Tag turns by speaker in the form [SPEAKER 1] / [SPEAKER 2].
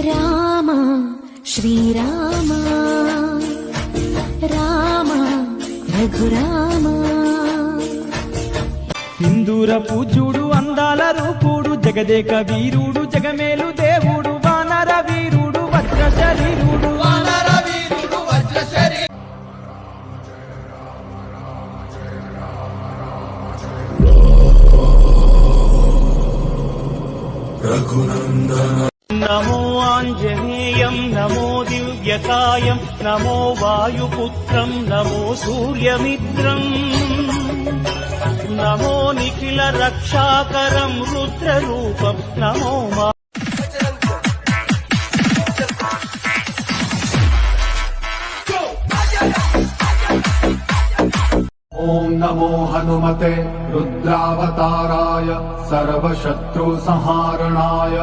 [SPEAKER 1] రామ శ్రీరామ రామ రఘురామ
[SPEAKER 2] సింధూర పూజ్యుడు అందాల రూపుడు జగదేక వీరుడు జగమేలు దేవుడు వానర వీరుడు వజ్ర శరీరుడు
[SPEAKER 3] రఘునందన
[SPEAKER 2] నమో ఆంజనేయం నమో దివ్యకాయం నమో వాయుపుత్రం నమో సూర్యమిత్రం నమో నిఖిల రక్షాకరం రుద్రరూపం నమో
[SPEAKER 3] ఓం నమో హనుమతే రుద్రావతారాయ సర్వశత్రు సంహారణాయ